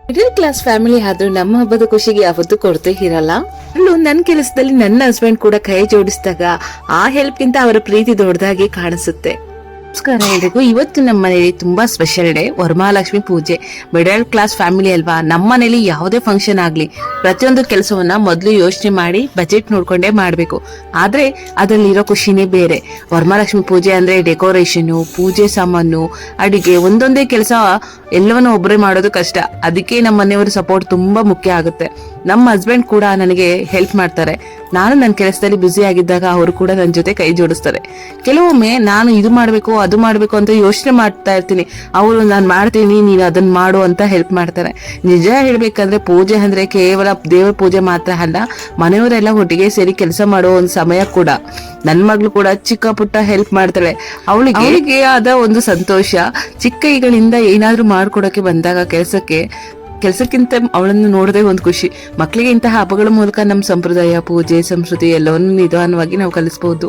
Middle class family ಆದ್ರೂ ನಮ್ಮ ಹಬ್ಬದ ಖುಷಿಗೆ ಯಾವತ್ತೂ ಕೊರತೆ ಇರಲ್ಲ. ನನ್ನ ಕೆಲಸದಲ್ಲಿ ನನ್ನ ಹಸ್ಬೆಂಡ್ ಕೂಡ ಕೈ ಜೋಡಿಸಿದಾಗ ಆ ಹೆಲ್ಪ್ ಗಿಂತ ಅವರ ಪ್ರೀತಿ ದೊಡ್ಡದಾಗಿ ಕಾಣಿಸುತ್ತೆ. ನಮಸ್ಕಾರ ಎಲ್ರಿಗೂ. ಇವತ್ತು ನಮ್ಮ ಮನೇಲಿ ತುಂಬಾ ಸ್ಪೆಷಲ್ ಡೇ, ವರಮಹಾಲಕ್ಷ್ಮಿ ಪೂಜೆ. ಮಿಡಲ್ ಕ್ಲಾಸ್ ಫ್ಯಾಮಿಲಿ ಅಲ್ವಾ, ನಮ್ಮ ಮನೇಲಿ ಯಾವುದೇ ಫಂಕ್ಷನ್ ಆಗ್ಲಿ ಪ್ರತಿಯೊಂದು ಕೆಲಸವನ್ನ ಮೊದಲು ಯೋಚನೆ ಮಾಡಿ ಬಜೆಟ್ ನೋಡ್ಕೊಂಡೇ ಮಾಡ್ಬೇಕು. ಆದ್ರೆ ಅದ್ರಲ್ಲಿರೋ ಖುಷಿನೇ ಬೇರೆ. ವರಮಹಾಲಕ್ಷ್ಮಿ ಪೂಜೆ ಅಂದ್ರೆ ಡೆಕೋರೇಷನ್, ಪೂಜೆ ಸಾಮಾನು, ಅಡಿಗೆ, ಒಂದೊಂದೇ ಕೆಲಸ ಎಲ್ಲವನ್ನು ಒಬ್ಬರೇ ಮಾಡೋದು ಕಷ್ಟ. ಅದಕ್ಕೆ ನಮ್ಮ ಮನೆಯವರ ಸಪೋರ್ಟ್ ತುಂಬಾ ಮುಖ್ಯ ಆಗುತ್ತೆ. ನಮ್ಮ ಹಸ್ಬೆಂಡ್ ಕೂಡ ನನಗೆ ಹೆಲ್ಪ್ ಮಾಡ್ತಾರೆ. ನಾನು ನನ್ನ ಕೆಲಸದಲ್ಲಿ ಬ್ಯುಸಿ ಆಗಿದ್ದಾಗ ಅವರು ಕೂಡ ನನ್ನ ಜೊತೆ ಕೈ ಜೋಡಿಸ್ತಾರೆ. ಕೆಲವೊಮ್ಮೆ ನಾನು ಇದು ಮಾಡ್ಬೇಕು ಅದು ಮಾಡ್ಬೇಕು ಅಂತ ಯೋಚನೆ ಮಾಡ್ತಾ ಇರ್ತೀನಿ, ಅವರು ನಾನು ಮಾಡ್ತೀನಿ ನೀನು ಅದನ್ನ ಮಾಡು ಅಂತ ಹೆಲ್ಪ್ ಮಾಡ್ತಾರೆ. ನಿಜ ಹೇಳ್ಬೇಕಂದ್ರೆ ಪೂಜೆ ಅಂದ್ರೆ ಕೇವಲ ದೇವರ ಪೂಜೆ ಮಾತ್ರ ಅಲ್ಲ, ಮನೆಯವರೆಲ್ಲ ಒಟ್ಟಿಗೆ ಸೇರಿ ಕೆಲಸ ಮಾಡೋ ಒಂದು ಸಮಯ ಕೂಡ. ನನ್ನ ಮಗಳು ಕೂಡ ಚಿಕ್ಕ ಪುಟ್ಟ ಹೆಲ್ಪ್ ಮಾಡ್ತಾಳೆ. ಅವಳಿಗೆ ಆದ ಒಂದು ಸಂತೋಷ. ಚಿಕ್ಕ ಕೈಗಳಿಂದ ಏನಾದ್ರೂ ಮಾಡ್ಕೊಡಕ್ಕೆ ಬಂದಾಗ ಕೆಲಸಕ್ಕಿಂತ ಅವಳನ್ನು ನೋಡದೆ ಒಂದು ಖುಷಿ. ಮಕ್ಕಳಿಗೆ ಇಂತಹ ಹಬ್ಬಗಳ ಮೂಲಕ ನಮ್ಮ ಸಂಪ್ರದಾಯ, ಪೂಜೆ, ಸಂಸ್ಕೃತಿ ಎಲ್ಲವನ್ನು ನಿಧಾನವಾಗಿ ನಾವು ಕಲಿಸಬಹುದು.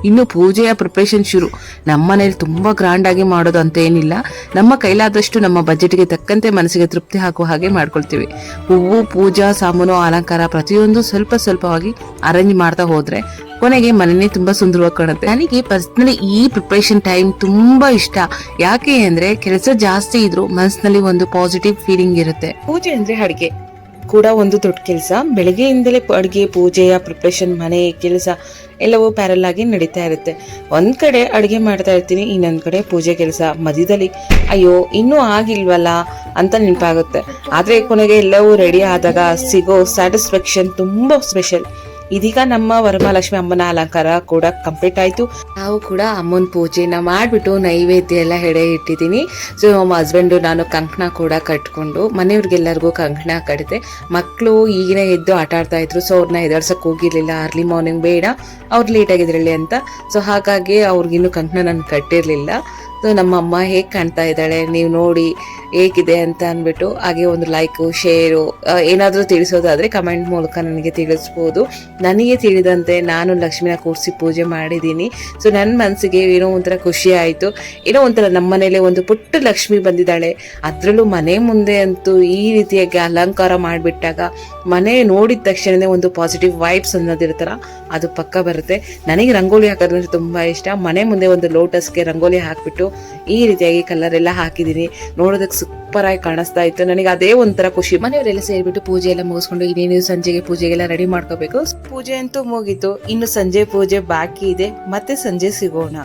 ಇನ್ನು ಪೂಜೆಯ ಪ್ರಿಪರೇಷನ್ ಶುರು. ನಮ್ಮ ಮನೇಲಿ ತುಂಬಾ ಗ್ರಾಂಡ್ ಆಗಿ ಮಾಡೋದು ಅಂತ ಏನಿಲ್ಲ. ನಮ್ಮ ಕೈಲಾದಷ್ಟು ನಮ್ಮ ಬಜೆಟ್ಗೆ ತಕ್ಕಂತೆ ಮನಸ್ಸಿಗೆ ತೃಪ್ತಿ ಹಾಕುವ ಹಾಗೆ ಮಾಡ್ಕೊಳ್ತೀವಿ. ಹೂವು, ಪೂಜಾ ಸಾಮಾನು, ಅಲಂಕಾರ ಪ್ರತಿಯೊಂದು ಸ್ವಲ್ಪ ಸ್ವಲ್ಪವಾಗಿ ಅರೇಂಜ್ ಮಾಡ್ತಾ ಹೋದ್ರೆ ಕೊನೆಗೆ ಮನೆನೇ ತುಂಬಾ ಸುಂದರವಾಗಿ ಕಾಣುತ್ತೆ. ನನಗೆ ಪರ್ಸನಲಿ ಈ ಪ್ರಿಪರೇಷನ್ ಟೈಮ್ ತುಂಬಾ ಇಷ್ಟ. ಯಾಕೆ ಅಂದ್ರೆ ಕೆಲಸ ಜಾಸ್ತಿ ಇದ್ರು ಮನಸ್ಸಿನಲ್ಲಿ ಒಂದು ಪಾಸಿಟಿವ್ ಫೀಲಿಂಗ್ ಇರುತ್ತೆ. ಪೂಜೆ ಅಂದ್ರೆ ಅಡಿಗೆ ಕೂಡ ಒಂದು ದೊಡ್ಡ ಕೆಲಸ. ಬೆಳಗ್ಗೆಯಿಂದಲೇ ಅಡಿಗೆ, ಪೂಜೆಯ ಪ್ರಿಪರೇಷನ್, ಮನೆ ಕೆಲಸ ಎಲ್ಲವೂ ಪ್ಯಾರಲ್ ಆಗಿ ನಡೀತಾ ಇರುತ್ತೆ. ಒಂದ್ ಕಡೆ ಅಡಿಗೆ ಮಾಡ್ತಾ ಇರ್ತೀನಿ, ಇನ್ನೊಂದ್ ಕಡೆ ಪೂಜೆ ಕೆಲಸ. ಮಧ್ಯದಲ್ಲಿ ಅಯ್ಯೋ ಇನ್ನೂ ಆಗಿಲ್ವಲ್ಲ ಅಂತ ನೆನಪಾಗುತ್ತೆ. ಆದ್ರೆ ಕೊನೆಗೆ ಎಲ್ಲವೂ ರೆಡಿ ಆದಾಗ ಸಿಗೋ ಸ್ಯಾಟಿಸ್ಫ್ಯಾಕ್ಷನ್ ತುಂಬಾ ಸ್ಪೆಷಲ್. ಇದೀಗ ನಮ್ಮ ವರಮಹಾಲಕ್ಷ್ಮಿ ಅಮ್ಮನ ಅಲಂಕಾರ ಕೂಡ ಕಂಪ್ಲೀಟ್ ಆಯ್ತು. ನಾವು ಕೂಡ ಅಮ್ಮನ ಪೂಜೆನ ಮಾಡ್ಬಿಟ್ಟು ನೈವೇದ್ಯ ಎಲ್ಲ ಎಡೆ ಇಟ್ಟಿದ್ದೀನಿ. ಸೊ ನಮ್ಮ ಹಸ್ಬೆಂಡು ನಾನು ಕಂಕಣ ಕೂಡ ಕಟ್ಕೊಂಡು ಮನೆಯವ್ರಿಗೆಲ್ಲರಿಗೂ ಕಂಕಣ ಕಟ್ಟಿದೆ. ಮಕ್ಕಳು ಈಗಿನ ಎದ್ದು ಆಟ ಆಡ್ತಾ ಇದ್ರು, ಸೊ ಅವ್ರನ್ನ ಎದಾಡ್ಸಕ್ ಹೋಗಿರ್ಲಿಲ್ಲ. ಅರ್ಲಿ ಮಾರ್ನಿಂಗ್ ಬೇಡ, ಅವ್ರು ಲೇಟ್ ಆಗಿದ್ರಲ್ಲಿ ಅಂತ. ಸೊ ಹಾಗಾಗಿ ಅವ್ರಿಗಿನ್ನೂ ಕಂಕಣ ನಾನು ಕಟ್ಟಿರ್ಲಿಲ್ಲ. ಸೊ ನಮ್ಮ ಅಮ್ಮ ಹೇಗೆ ಕಾಣ್ತಾ ಇದ್ದಾಳೆ ನೀವು ನೋಡಿ ಹೇಗಿದೆ ಅಂತ ಅಂದ್ಬಿಟ್ಟು ಹಾಗೆ ಒಂದು ಲೈಕು, ಶೇರು ಏನಾದರೂ ತಿಳಿಸೋದಾದ್ರೆ ಕಮೆಂಟ್ ಮೂಲಕ ನನಗೆ ತಿಳಿಸ್ಬೋದು. ನನಗೆ ತಿಳಿದಂತೆ ನಾನು ಲಕ್ಷ್ಮಿನ ಕೂರಿಸಿ ಪೂಜೆ ಮಾಡಿದ್ದೀನಿ. ಸೊ ನನ್ನ ಮನಸ್ಸಿಗೆ ಏನೋ ಒಂಥರ ಖುಷಿ ಆಯಿತು. ಏನೋ ಒಂಥರ ನಮ್ಮ ಮನೇಲಿ ಒಂದು ಪುಟ್ಟ ಲಕ್ಷ್ಮಿ ಬಂದಿದ್ದಾಳೆ. ಅದರಲ್ಲೂ ಮನೆ ಮುಂದೆ ಅಂತೂ ಈ ರೀತಿಯಾಗಿ ಅಲಂಕಾರ ಮಾಡಿಬಿಟ್ಟಾಗ ಮನೆ ನೋಡಿದ ತಕ್ಷಣವೇ ಒಂದು ಪಾಸಿಟಿವ್ ವೈಬ್ಸ್ ಅನ್ನೋದಿರ್ತಾರ, ಅದು ಪಕ್ಕ ಬರುತ್ತೆ. ನನಗೆ ರಂಗೋಲಿ ಹಾಕೋದಂದ್ರೆ ತುಂಬ ಇಷ್ಟ. ಮನೆ ಮುಂದೆ ಒಂದು ಲೋಟಸ್ಗೆ ರಂಗೋಲಿ ಹಾಕ್ಬಿಟ್ಟು ಈ ರೀತಿಯಾಗಿ ಕಲರ್ ಎಲ್ಲ ಹಾಕಿದ್ದೀನಿ. ನೋಡೋದಕ್ಕೆ ಸೂಪರ್ ಆಗಿ ಕಾಣಿಸ್ತಾ ಇತ್ತು. ನನಗೆ ಅದೇ ಒಂಥರ ಖುಷಿ. ಮನೆಯವರೆಲ್ಲ ಸೇರಿಬಿಟ್ಟು ಪೂಜೆ ಎಲ್ಲ ಮುಗಿಸ್ಕೊಂಡು ಇನ್ನೇನು ಸಂಜೆಗೆ ಪೂಜೆಗೆಲ್ಲ ರೆಡಿ ಮಾಡ್ಕೋಬೇಕು. ಪೂಜೆ ಅಂತೂ ಮುಗೀತು, ಇನ್ನು ಸಂಜೆ ಪೂಜೆ ಬಾಕಿ ಇದೆ. ಮತ್ತೆ ಸಂಜೆ ಸಿಗೋಣ.